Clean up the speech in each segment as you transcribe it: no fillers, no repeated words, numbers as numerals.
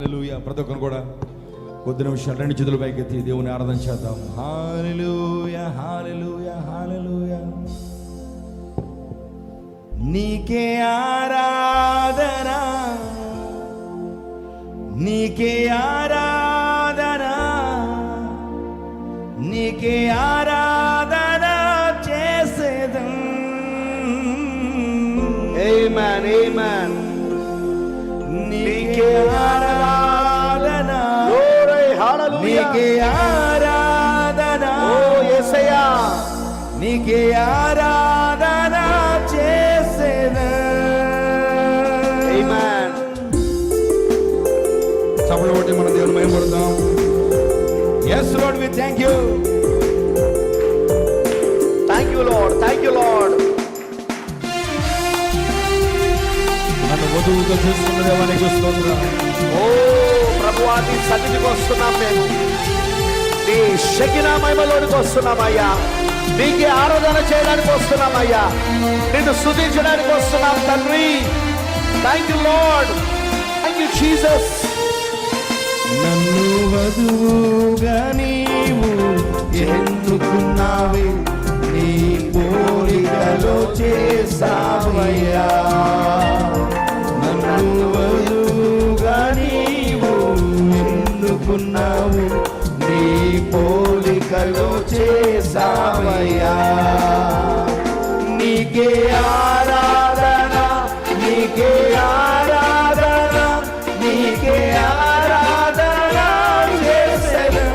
హల్లెలూయా. ప్రతి ఒక్కరు కూడా కొద్ది నిమిషాలు రెండు చేతుల పైకెత్తి దేవుని ఆరాధన చేద్దాం. హల్లెలూయా హల్లెలూయా హల్లెలూయా. నీకే ఆరాధన, నీకే ఆరాధన, నీకే ఆరాధన చేసేదం. ఆమేన్ ఆమేన్. నీకే ఆరాధన, గ్లోరీ హల్లెలూయా. నీకే ఆరాధన, ఓ యేసయ్యా నీకే ఆరాధన చేసేదం. ఆమేన్. చప్పట్లు కొట్టి మన దేవుని మహిమపడదాం. Yes Lord, we thank you. Thank you Lord, thank you Lord. నన్ను వధువుగా చూస్తున్న దేవానికి స్తోత్రం. ఓ ప్రభువా, నీ సన్నిధికి వస్తున్నాం, మేము నీ శకినా మహిమలోనికి వస్తున్నామయ్యా. నీకే ఆరాధన చేయడానికి వస్తున్నామయ్యా. నిన్ను స్తుతించడానికి వస్తున్నాం తండ్రి. Thank you lord, thank you Jesus. నన్ను వధువుగా నీవు ఎన్నుకున్నావే, నీ పోలికలో చేసావయ్యా. నన్ను వధువుగా నీవు ఎన్నుకున్నావు, నీ పోలికలో చేసావయ్యా. నీకే ఆరాధన, నీకే ఆరాధన, నీకే ఆరాధన చేసెదం.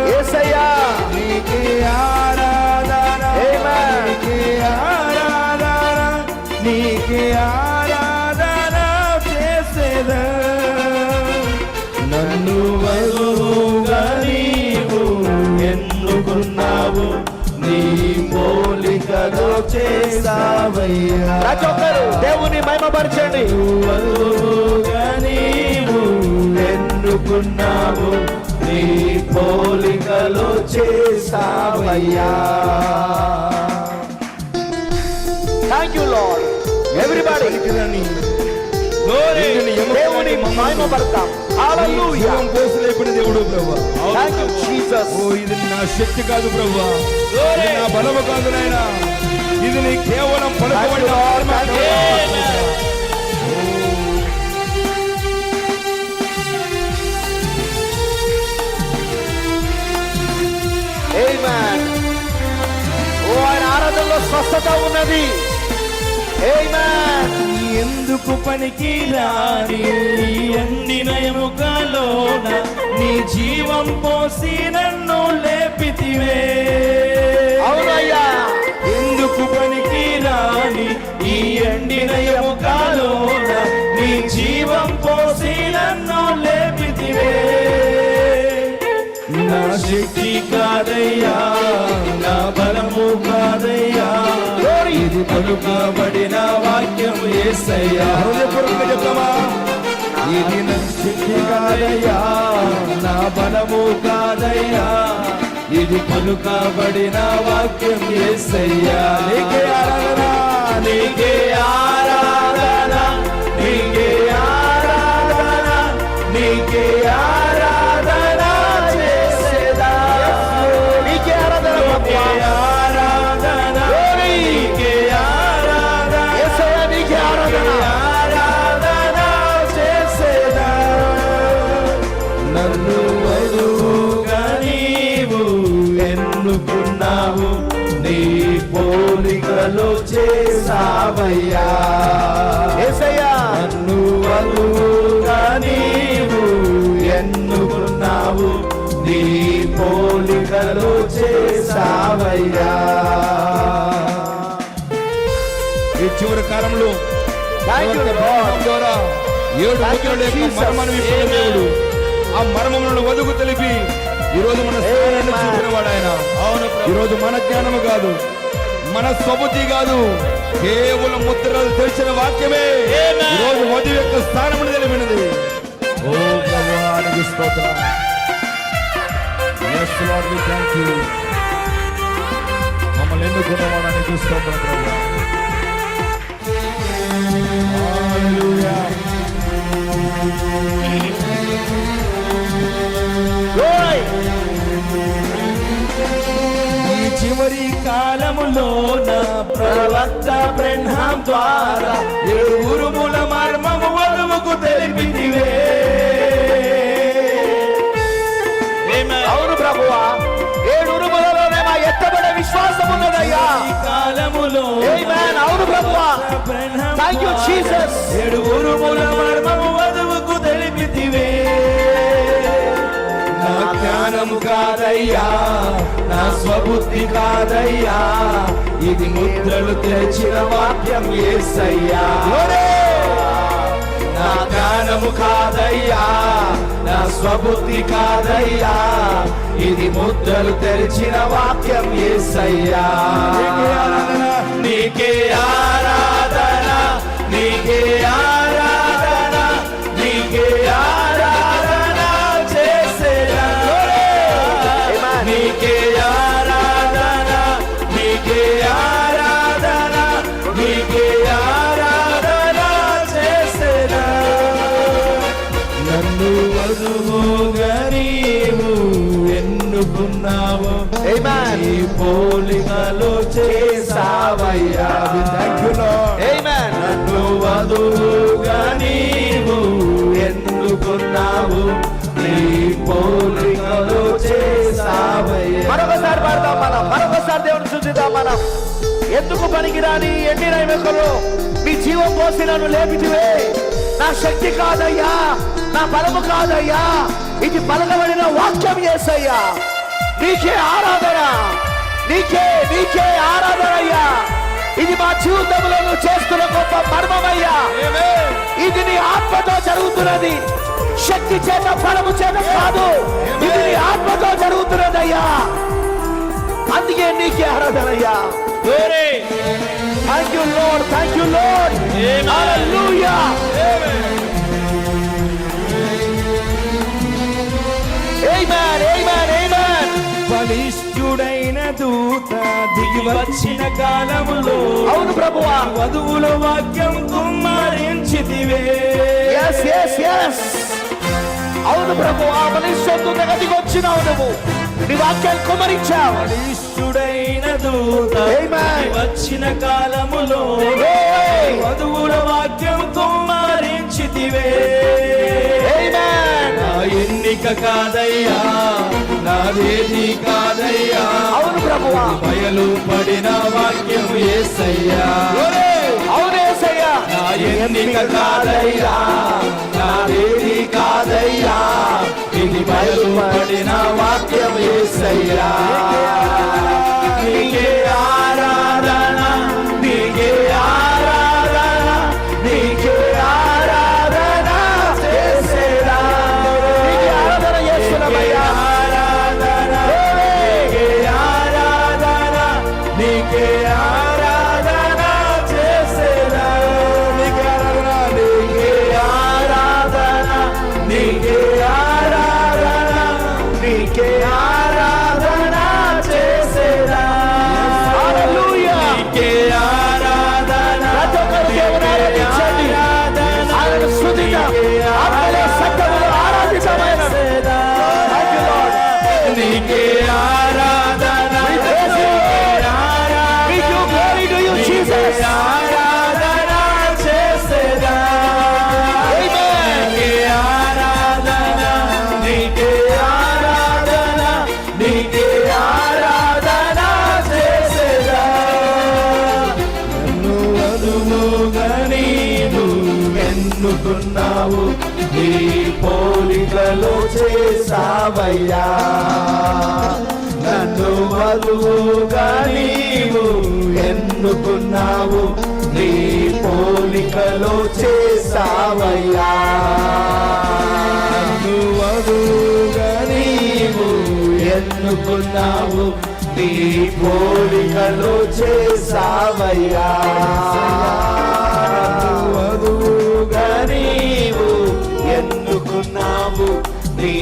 యేసయ్యా నీకే ఆరాధన, ఆమేన్. నీకే ఆరాధన, నీకే ఆరాధన చేసేదం. నన్ను వధువుగా నీవు ఎన్నుకున్నావు, నీ పోలికలో చేసావయ్యా. ప్రతి ఒక్కరు దేవుని మహిమపరచండి. వధువుగా నీవు ఎన్నుకున్నావు, నీ పోలికలో చేసావయ్యా. Thank you lord. ఎవ్రీబడి దేవుని మహిమపడతాం. హల్లెలూయా. పోసలేపిన దేవుడు ప్రభువా. Thank you Jesus. ఓ ఇది నా శక్తి కాదు ప్రభువా, ఇది నా బలము కాదు నాయనా, ఇది నీ కేవలం పలుకబడిన ఆత్మ. ఆమేన్. ఓ ఆయన ఆరాధనలో స్వస్థత ఉన్నది. ఆమేన్. ఎందుకు పనికి రాని ఎండిన ఎముకలోన నీ జీవం పోసి నన్ను లేపితివే. అవునయ్యా. ఎందుకు పనికి రాని ఈ ఎండిన ఎముకలోన నీ జీవం పోసి నన్ను లేపితివే. నా శక్తి కాదయ్యా, నా బలము కాదయ్యా, ఇది పలుకబడిన వాక్యం యేసయ్యా. హృదయపూర్వకంగా చెప్తామా? ఇది నా శక్తి కాదయ్యా, నా బలము కాదయ్యా, ఇది పలుకబడిన వాక్యం యేసయ్యా. నీకే ఆరాధన, నీకే ఆరాధన, నీకే ఆరాధన, నీకే ఆరాధన చేసేదా. నీకే ఆరాధన ప్రభువా. ఆరాధన, నీకే ఆరాధన, యేసయ్యా నీకే ఆరాధన. ఆరాధన చేసేదా. నన్ను వధువుగా నీవు ఎన్నుకున్నావు, నీ పోలికలో చేసావయ్యా. యేసయ్యా నన్ను వధువుగా నీవు ఎన్నుకున్నావు, నీ పోలికలో చేసావయ్యా. ఈ చివరి కాలంలో థ్యాంక్ యూ లార్డ్. ద్వారా 7 ముద్రల యొక్క మర్మాన్ని విప్పిన దేవుడు ఆ మర్మములను వదుకు తెలిపి ఈరోజు మన స్థానాన్ని చూపిన వాడు ఆయన. అవును, ఈరోజు మన జ్ఞానము కాదు, మన స్వబుద్ధి కాదు, కేవలం ముద్రలు తెలిసిన వాక్యమే ఈరోజు వధువు యొక్క స్థానమును తెలిపినది. ఓ ప్రభువానికి స్తోత్రం. Yes Lord, we thank you. మమ్మల్ని ఎన్నుకున్నవాడానికి స్తోత్రం ప్రభువా. Hallelujah. చివరి కాలములో నా ప్రవక్త బ్రహ్మాం ద్వారా ఏడు ఉరుముల మర్మము వధువుకు తెలిపితివే. అవును ప్రభువా, ఏడు ఉరుములలోనే మా ఎత్తబడే విశ్వాసం ఉన్నదయ్యా. కాలములో అవును ప్రభువా, థాంక్ యూ జీసస్. ఏడు ఉరుముల మర్మము వధువుకు తెలిపితివే. నా జ్ఞానము కాదయ్యా, నా స్వబుద్ధి కాదయ్యా, ఇది ముద్రలు తెరిచిన వాక్యం యేసయ్యా. నా జ్ఞానము కాదయ్యా, నా స్వబుద్ధి కాదయ్యా, ఇది ముద్రలు తెరిచిన వాక్యం యేసయ్యా. నీకే ఆరాధన, నీకే ఆరాధన, నీకే ఆరాధన చేసేదా. నీకే ఆరాధన, నీకే ఆరాధన, నీకే ఆరాధన చేసేదా. నన్ను వధువుగా నీవు ఎన్నుకున్నావు, నీ పోలికలో చేసావయ్యా. నన్ను వధువుగా నీవు ఎన్నుకున్నావు, నీ పోలికలో చేసావయ్యా. మరొకసారి పాడదాం మనం, మరొకసారి దేవుని స్తుతిద్దాం మనం. ఎందుకు పనికిరాని ఎండిన ఎముకలు మీ జీవం పోసి నన్ను లేపితివే. నా శక్తి కాదయ్యా, నా బలము కాదయ్యా, ఇది పలకబడిన వాక్యం యేసయ్యా. నీకే ఆరాధన, నీకే నీకే ఆరాధన అయ్యా. ఇది మా జీవితంలో నువ్వు చేస్తున్న గొప్ప మర్మమయ్యా. ఇది నీ ఆత్మతో జరుగుతున్నది, శక్తి చేత బలము చేత కాదు. ఇది నీ ఆత్మతో జరుగుతున్నదయ్యా. అందుకే నీకే ఆరాధన అయ్యా. Thank you lord, thank you lord. Hallelujah. Amen, amen, amen. బలిష్ఠుడైన దూత దిగి వచ్చిన కాలములో, అవును ప్రభువా, వధువుల వాక్యం కుమ్మరించితివే. yes yes yes. అవును ప్రభువా, బలిష్ఠుడుగా దిగి వచ్చినావు నువ్వు, నీ వాక్యాన్ని కుమ్మరించావు. బలిష్ఠుడైన దూత ఆమేన్. దిగి వచ్చిన కాలములో వధువుల వాక్యం కుమ్మరించితివే. ఆమేన్. నా ఎన్నిక కాదయ్యా, నాదేది కాదయ్యా, అవును ప్రభువా, బయలు పడిన వాక్యం యేసయ్యా. అవును యేసయ్యా. నా ఎన్నిక కాదయ్యా, నాదేది కాదయ్యా, ఇది బయలు పడిన వాక్యం యేసయ్యా. నీకే ఆరాధన, నీకే ఆరాధన, నీకే ఆరాధన చేసేదా. నీకే ఆరాధన చేస్తున్నామయ్యా. నీకే ఆరాధన చేసేదా. నీకే ఆరాధన, నీకే ఆరాధన, నీకే ఆరాధన, నీకే ఆరాధన చేసేదా. హల్లెలూయా. నీకే ఆరాధన, ప్రతి ఒక్కరు దేవుని ఆరాధించండి, ఆయన స్తుతిద్దాం, ఆత్మలో సత్యములో ఆరాధించమని. Thank you lord. నీకే ఆరాధన, We praise you. We give glory to you, Jesus. ఆరాధన చేసేదా. నీకే ఆరాధన, నీకే ఆరాధన, నీకే ఆరాధన చేసేదా. నన్ను వధువుగా నీవు ఎన్నుకున్నావు, నీ పోలికలో చేసావయ్యా. నన్ను వధువుగా నీవు ఎన్నుకున్నావు, నీ పోలికలో చేసావయ్యా. నన్ను వధువుగా నీవు ఎన్నుకున్నావు, నీ పోలికలో చేసావయ్యా. నన్ను వధువుగా నీవు ఎన్నుకున్నావు, నీ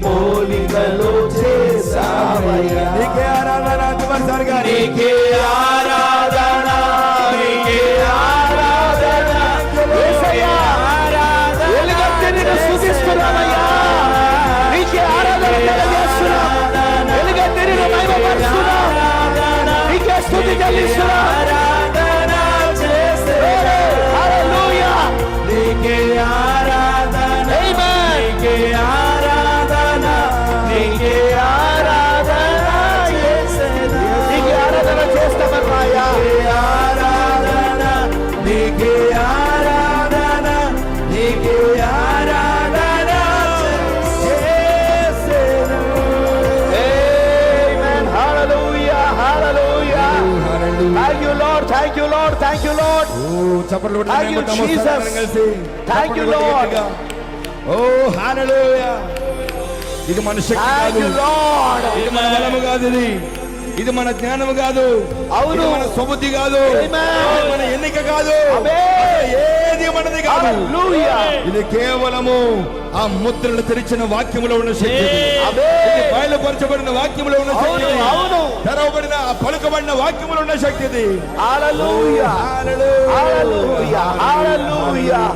పోలికలో చేసావయ్యా. నీకే ఆరాధన, నీకే ఆరాధన, నీకే ఆరాధన, యేసయ్యా, వెలుగెత్తి నిన్ను స్తుతిస్తున్నామయ్యా. నీకే ఆరాధన తెలియజేస్తున్నాం, వెలుగెత్తి నిన్ను మహిమపరుస్తున్నాం. చెల్లిస్తున్నాం. ఆరాధన చేసేదా, హల్లెలూయా. నీకే ఆరాధన, Amen. నీకే ఆరాధన, నీకే ఆరాధన చేసేదా, నీకే ఆరాధన చేస్తామన్నాయా. నీకే ఆరాధన, నీకే ఆరాధన, నీకే ఆరాధన చేసేదా. Amen. Hallelujah. Hallelujah. Thank you, Lord. Thank you, Lord. Thank you, Lord. చప్పట్లు కొట్టి Thank you, మేము Jesus. అందరం కలిసి Thank you, చప్పట్లు కొట్టి Lord. గట్టిగా. ఓ హల్లెలూయా. ఇది మన శక్తి Thank కాదు, you, Lord. ఇది మన బలము కాదు, ఇది మన జ్ఞానము కాదు, అవును. ఇది మన సుబుద్ధి కాదు, Amen. ఇది మన ఎన్నిక కాదు, Amen. అసలు ఏది మనది కాదు. Hallelujah. ఇది కేవలము ఆ ముద్రలు తెరిచిన వాక్యములో ఉన్న శక్తి, Amen. ఇది బయలుపరచబడిన వాక్యములో ఉన్న శక్తి, అవును, అవును. తెరవబడిన పలుకబడిన వాక్యములో ఉన్న శక్తి. Hallelujah. హల్లెలూయా. Hallelujah. Hallelujah.